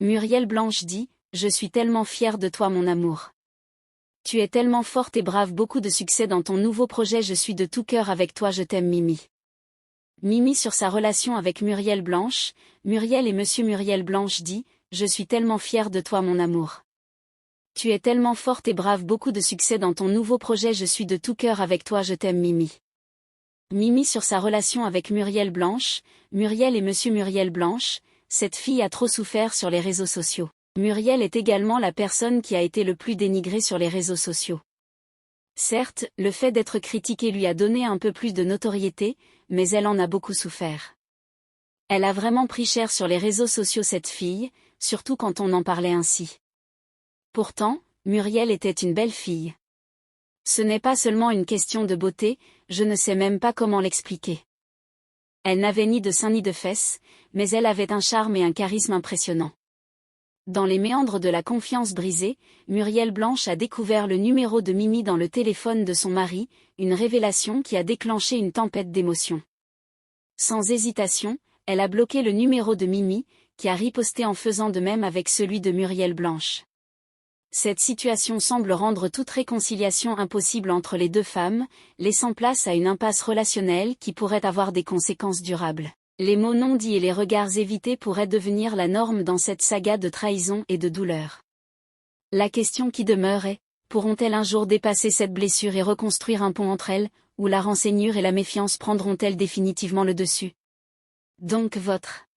Muriel Blanche dit: Je suis tellement fière de toi mon amour. Tu es tellement forte et brave, beaucoup de succès dans ton nouveau projet, je suis de tout cœur avec toi, je t'aime Mimi. Mimi sur sa relation avec Muriel Blanche, Muriel et Monsieur Muriel Blanche dit: Je suis tellement fière de toi mon amour. Tu es tellement forte et brave, beaucoup de succès dans ton nouveau projet, je suis de tout cœur avec toi, je t'aime Mimi. Mimi sur sa relation avec Muriel Blanche, Muriel et Monsieur Muriel Blanche, cette fille a trop souffert sur les réseaux sociaux. Muriel est également la personne qui a été le plus dénigrée sur les réseaux sociaux. Certes, le fait d'être critiquée lui a donné un peu plus de notoriété, mais elle en a beaucoup souffert. Elle a vraiment pris cher sur les réseaux sociaux cette fille, surtout quand on en parlait ainsi. Pourtant, Muriel était une belle fille. Ce n'est pas seulement une question de beauté, je ne sais même pas comment l'expliquer. Elle n'avait ni de seins ni de fesses, mais elle avait un charme et un charisme impressionnants. Dans les méandres de la confiance brisée, Muriel Blanche a découvert le numéro de Mimi dans le téléphone de son mari, une révélation qui a déclenché une tempête d'émotions. Sans hésitation, elle a bloqué le numéro de Mimi, qui a riposté en faisant de même avec celui de Muriel Blanche. Cette situation semble rendre toute réconciliation impossible entre les deux femmes, laissant place à une impasse relationnelle qui pourrait avoir des conséquences durables. Les mots non dits et les regards évités pourraient devenir la norme dans cette saga de trahison et de douleur. La question qui demeure est: pourront-elles un jour dépasser cette blessure et reconstruire un pont entre elles, ou la rancennure et la méfiance prendront-elles définitivement le dessus? Donc votre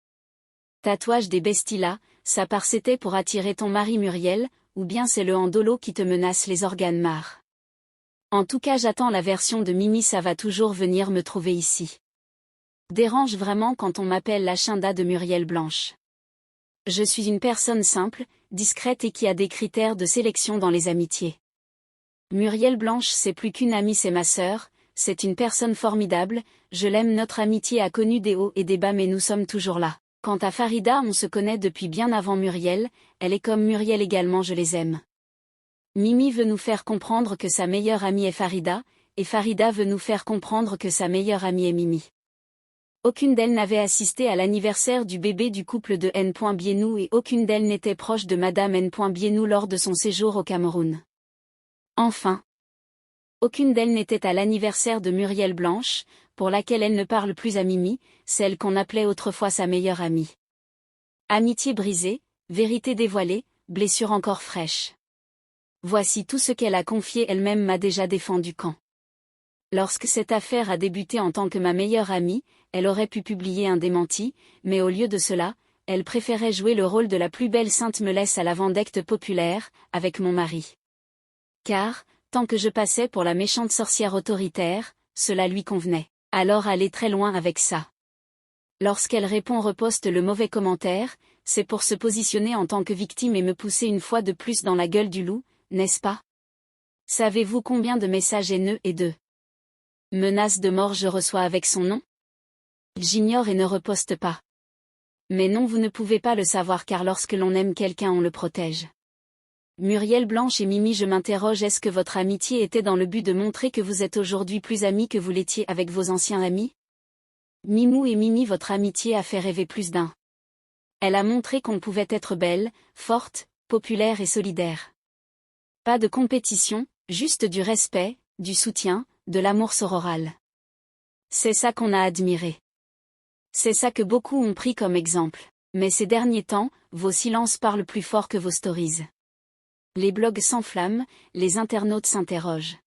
tatouage des Bestilas, ça part c'était pour attirer ton mari Muriel, ou bien c'est le handolo qui te menace les organes marre. En tout cas j'attends la version de Mimi, ça va toujours venir me trouver ici. Dérange vraiment quand on m'appelle la Chinda de Muriel Blanche. Je suis une personne simple, discrète et qui a des critères de sélection dans les amitiés. Muriel Blanche c'est plus qu'une amie, c'est ma sœur, c'est une personne formidable, je l'aime, notre amitié a connu des hauts et des bas mais nous sommes toujours là. Quant à Farida, on se connaît depuis bien avant Muriel, elle est comme Muriel également, je les aime. Mimi veut nous faire comprendre que sa meilleure amie est Farida, et Farida veut nous faire comprendre que sa meilleure amie est Mimi. Aucune d'elles n'avait assisté à l'anniversaire du bébé du couple de N. Bienou et aucune d'elles n'était proche de Madame N. Bienou lors de son séjour au Cameroun. Enfin, aucune d'elles n'était à l'anniversaire de Muriel Blanche, pour laquelle elle ne parle plus à Mimi, celle qu'on appelait autrefois sa meilleure amie. Amitié brisée, vérité dévoilée, blessure encore fraîche. Voici tout ce qu'elle a confié, elle-même m'a déjà défendu quand. Lorsque cette affaire a débuté en tant que ma meilleure amie, elle aurait pu publier un démenti, mais au lieu de cela, elle préférait jouer le rôle de la plus belle sainte, me laisse à la vendecte populaire, avec mon mari. Car, tant que je passais pour la méchante sorcière autoritaire, cela lui convenait. Alors aller très loin avec ça. Lorsqu'elle répond, reposte le mauvais commentaire, c'est pour se positionner en tant que victime et me pousser une fois de plus dans la gueule du loup, n'est-ce pas? Savez-vous combien de messages haineux et de menaces de mort je reçois avec son nom? J'ignore et ne reposte pas. Mais non, vous ne pouvez pas le savoir car lorsque l'on aime quelqu'un on le protège. Muriel Blanche et Mimi, je m'interroge, est-ce que votre amitié était dans le but de montrer que vous êtes aujourd'hui plus amis que vous l'étiez avec vos anciens amis? Mimou et Mimi, votre amitié a fait rêver plus d'un. Elle a montré qu'on pouvait être belle, forte, populaire et solidaire. Pas de compétition, juste du respect, du soutien, de l'amour sororal. C'est ça qu'on a admiré. C'est ça que beaucoup ont pris comme exemple. Mais ces derniers temps, vos silences parlent plus fort que vos stories. Les blogs s'enflamment, les internautes s'interrogent.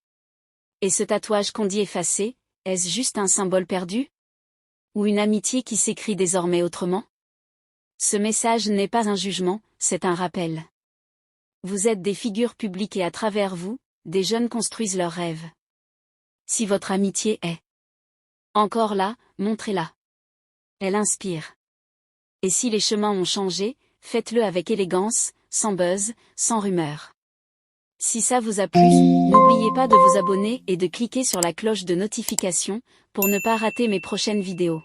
Et ce tatouage qu'on dit effacé, est-ce juste un symbole perdu? Ou une amitié qui s'écrit désormais autrement? Ce message n'est pas un jugement, c'est un rappel. Vous êtes des figures publiques et à travers vous, des jeunes construisent leurs rêves. Si votre amitié est encore là, montrez-la. Elle inspire. Et si les chemins ont changé, faites-le avec élégance, sans buzz, sans rumeur. Si ça vous a plu, n'oubliez pas de vous abonner et de cliquer sur la cloche de notification, pour ne pas rater mes prochaines vidéos.